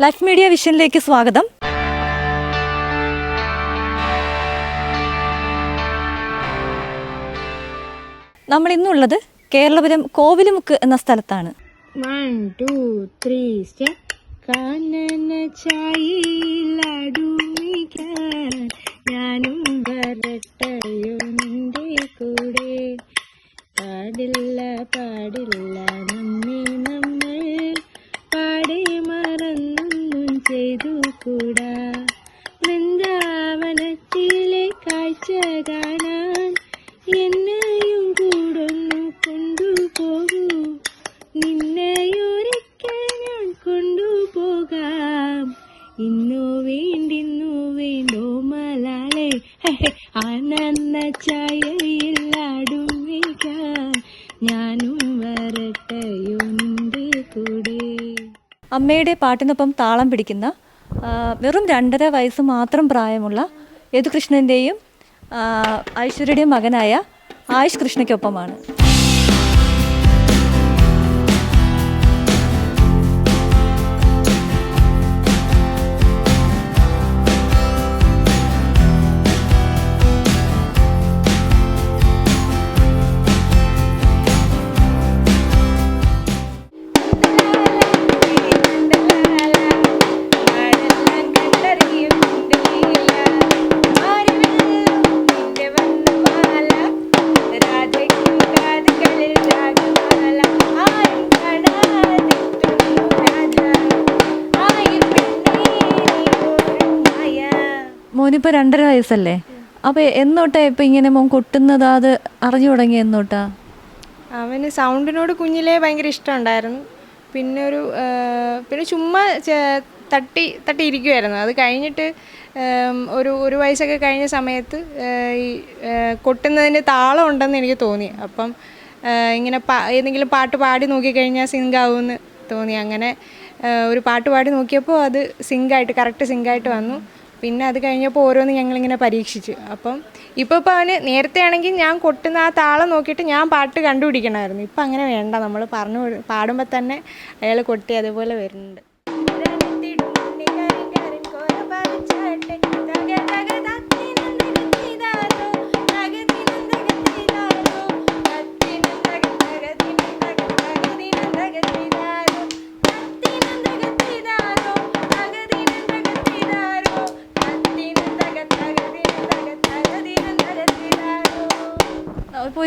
Life media വിഷനിലേക്ക് സ്വാഗതം. നമ്മൾ ഇന്നുള്ളത് കേരളപുരം കോവിലുമുക്ക് എന്ന സ്ഥലത്താണ്. 1 2 3 സ്റ്റെപ്പ് കാനന ചായയിലടുമിക്കാൻ ഞാനും വരട്ടയോ നിന്റെ കൂടെ. പാടില്ല പാടില്ല നമ്മെ നമ്മൾ പാടെ മറന്നൊന്നും ചെയ്തു കൂടാ. വൃന്ദാവനത്തിലെ കാഴ്ച കാണാൻ എന്നെയും കൂടൊന്നു കൊണ്ടുപോകൂ. നിന്നെയൊരിക്കൽ ഞാൻ കൊണ്ടുപോകാം. ഇന്നു വേണ്ടോ മലാളെ ആനന്ദ ചായയിലടുമിക്കാൻ ഞാനും വരട്ടയോ നിന്റെ കൂടെ. അമ്മയുടെ പാട്ടിനൊപ്പം താളം പിടിക്കുന്ന വെറും 2.5 വയസ്സ് മാത്രം പ്രായമുള്ള യദുകൃഷ്ണൻ്റെയും ഐശ്വര്യയുടെയും മകനായ ആയുഷ് കൃഷ്ണയ്ക്കൊപ്പമാണ്. മോനിപ്പോൾ 2.5 വയസ്സല്ലേ? അപ്പോൾ എന്നോട്ടാ ഇപ്പം ഇങ്ങനെ മോൻ കൊട്ടുന്നത്, അത് അറിഞ്ഞു തുടങ്ങി എന്നോട്ടാ? അവന് സൗണ്ടിനോട് കുഞ്ഞിലേ ഭയങ്കര ഇഷ്ടമുണ്ടായിരുന്നു. പിന്നെ ചുമ്മാ തട്ടി ഇരിക്കുമായിരുന്നു. അത് കഴിഞ്ഞിട്ട് ഒരു വയസ്സൊക്കെ കഴിഞ്ഞ സമയത്ത് ഈ കൊട്ടുന്നതിന് താളം ഉണ്ടെന്ന് എനിക്ക് തോന്നി. അപ്പം ഇങ്ങനെ ഏതെങ്കിലും പാട്ട് പാടി നോക്കിക്കഴിഞ്ഞാൽ സിങ്കാവുമെന്ന് തോന്നി. അങ്ങനെ ഒരു പാട്ട് പാടി നോക്കിയപ്പോൾ അത് കറക്റ്റ് സിങ്കായിട്ട് വന്നു. പിന്നെ അത് കഴിഞ്ഞപ്പോൾ ഓരോന്ന് ഞങ്ങളിങ്ങനെ പരീക്ഷിച്ചു. ഇപ്പോൾ അവന് നേരത്തെ ആണെങ്കിൽ ഞാൻ കൊട്ടുന്ന ആ താളം നോക്കിയിട്ട് ഞാൻ പാട്ട് കണ്ടുപിടിക്കണമായിരുന്നു. ഇപ്പം അങ്ങനെ വേണ്ട, നമ്മൾ പാടുമ്പോൾ തന്നെ അയാൾ കൊട്ടി അതുപോലെ വരുന്നുണ്ട്. ഇപ്പോൾ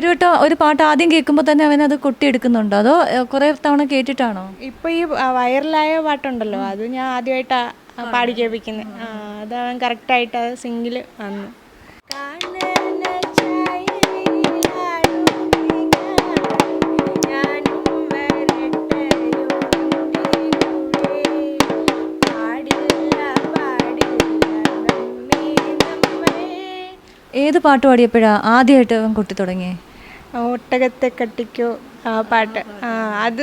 ഒരു പാട്ട് ആദ്യം കേൾക്കുമ്പോൾ തന്നെ അവനത് കൊട്ടിയെടുക്കുന്നുണ്ടോ, അതോ കുറേ തവണ കേട്ടിട്ടാണോ? ഇപ്പോൾ ഈ വൈറലായ പാട്ടുണ്ടല്ലോ, അത് ഞാൻ ആദ്യമായിട്ടാണ് പാടി കേൾപ്പിക്കുന്നത്. അത് അവൻ കറക്റ്റായിട്ട് അത് സിംഗിൽ വന്നു. ഏത് പാട്ട് പാടിയപ്പോഴാണ് ആദ്യമായിട്ട് അവൻ കൊട്ടി തുടങ്ങിയേ? ഒട്ടകത്തെ കട്ടിക്കോ ആ പാട്ട്. അത്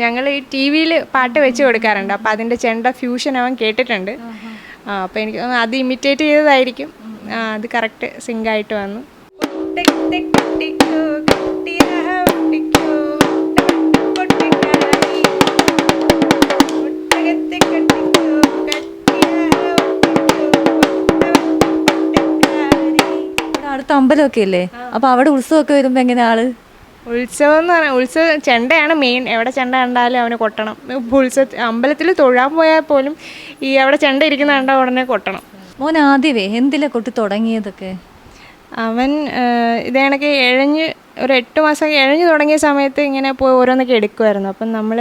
ഞങ്ങൾ ഈ ടി വിയിൽ പാട്ട് വെച്ച് കൊടുക്കാറുണ്ട്. അപ്പോൾ അതിൻ്റെ ചെണ്ട ഫ്യൂഷൻ അവൻ കേട്ടിട്ടുണ്ട്. അപ്പോൾ എനിക്ക് അത് ഇമിറ്റേറ്റ് ചെയ്തതായിരിക്കും. അത് കറക്റ്റ് സിങ്കായിട്ട് വന്നു. ഒട്ടകത്തെ കട്ടിക്കോ കട്ടിയാ ഒട്ടിക്കോ ഒട്ടകത്തെ കട്ടിക്കോ കട്ടിയാ അടുത്ത അമ്പലമൊക്കെ ഇല്ലേ, അപ്പോൾ അവിടെ ഉത്സവമൊക്കെ വരുമ്പോൾ എങ്ങനെ ആള്? ഉത്സവം എന്ന് പറഞ്ഞാൽ ചെണ്ടയാണ് മെയിൻ. എവിടെ ചെണ്ട കണ്ടാലും അവന് കൊട്ടണം. അമ്പലത്തിൽ തൊഴാൻ പോയാൽ പോലും ഈ അവിടെ ചെണ്ട ഇരിക്കുന്ന കണ്ടാൽ ഉടനെ കൊട്ടണം. മോൻ ആദ്യമേ എന്തിലെ കൊട്ടി തുടങ്ങിയതൊക്കെ? അവൻ ഇതേ കണക്ക് ഒരു 8 മാസം ഇഴഞ്ഞ് തുടങ്ങിയ സമയത്ത് ഇങ്ങനെ പോയി ഓരോന്നൊക്കെ എടുക്കുമായിരുന്നു. അപ്പം നമ്മൾ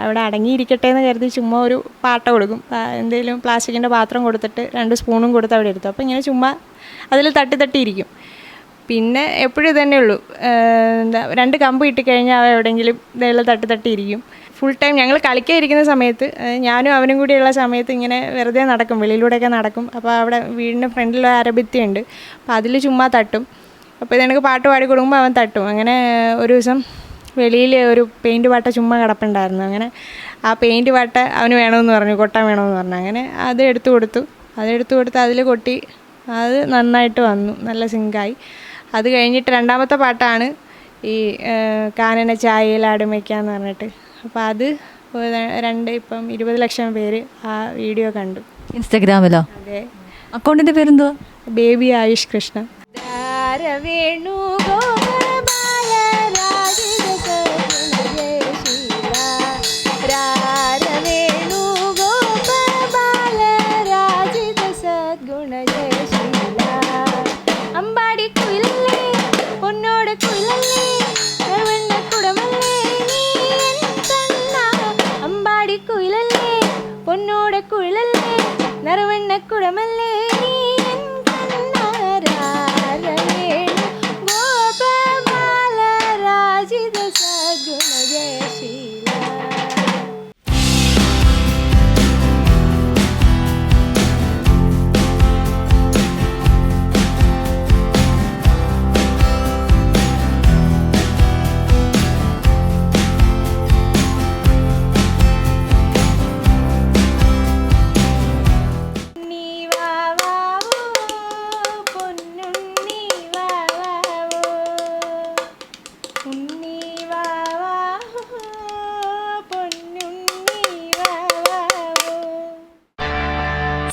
അവിടെ അടങ്ങിയിരിക്കട്ടെ എന്ന് കരുതി ചുമ്മാ ഒരു പാട്ട കൊടുക്കും. എന്തെങ്കിലും പ്ലാസ്റ്റിക്കിൻ്റെ പാത്രം കൊടുത്തിട്ട് 2 സ്പൂണും കൊടുത്ത് അവിടെ എടുത്തു. അപ്പോൾ ഇങ്ങനെ ചുമ്മാ അതിൽ തട്ടിയിരിക്കും. പിന്നെ എപ്പോഴും ഇതന്നെ ഉള്ളൂ, 2 കമ്പ് ഇട്ടിക്കഴിഞ്ഞാൽ അവ എവിടെയെങ്കിലും ഇതെല്ലാം തട്ടിയിരിക്കും. ഫുൾ ടൈം ഞങ്ങൾ കളിക്കാൻ ഇരിക്കുന്ന സമയത്ത്, ഞാനും അവനും കൂടിയുള്ള സമയത്ത് ഇങ്ങനെ വെറുതെ നടക്കും, വെളിയിലൂടെയൊക്കെ നടക്കും. അപ്പോൾ അവിടെ വീടിൻ്റെ ഫ്രണ്ടിൽ അരഭിത്തിയുണ്ട്, അപ്പോൾ അതിൽ ചുമ്മാ തട്ടും. അപ്പോൾ ഇതെനിക്ക് പാട്ട് പാടി കൊടുക്കുമ്പോൾ അവൻ തട്ടും. അങ്ങനെ ഒരു ദിവസം വെളിയിൽ ഒരു പെയിൻറ്റ് പാട്ട ചുമ്മാ കിടപ്പുണ്ടായിരുന്നു. അങ്ങനെ ആ പെയിൻറ്റ് പാട്ട അവന് വേണമെന്ന് പറഞ്ഞു, കൊട്ടാൻ വേണമെന്ന് പറഞ്ഞു. അങ്ങനെ അത് എടുത്തു കൊടുത്ത് അതിൽ കൊട്ടി. അത് നന്നായിട്ട് വന്നു, നല്ല സിങ്കായി. അത് കഴിഞ്ഞിട്ട് 2ാമത്തെ പാട്ടാണ് ഈ കാനന ചായയിൽ ആടുമയ്ക്കാന്ന് പറഞ്ഞിട്ട്. അപ്പോൾ അത് ഇപ്പം 20 ലക്ഷം പേര് ആ വീഡിയോ കണ്ടു. ഇൻസ്റ്റഗ്രാമിലോ? അതെ. അക്കൗണ്ടിന്റെ പേരെന്തുവാ? Baby Ayush Krishna.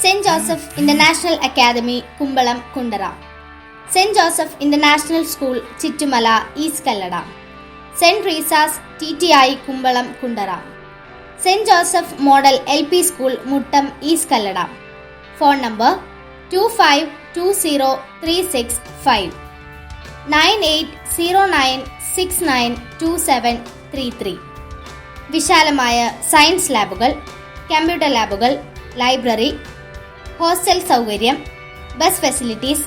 St. Joseph International Academy, Kumbalam, Kundara. St. Joseph International School, Chittumala, East Kallada. St. Teresa's TTI, Kumbalam, Kundara. St. Joseph Model LP School, Muttam, East Kallada. Phone number 25203665 9809692733. വിശാലമായ സയൻസ് ലാബുകൾ, computer ലാബുകൾ, library, hostel സൗകര്യം, bus facilities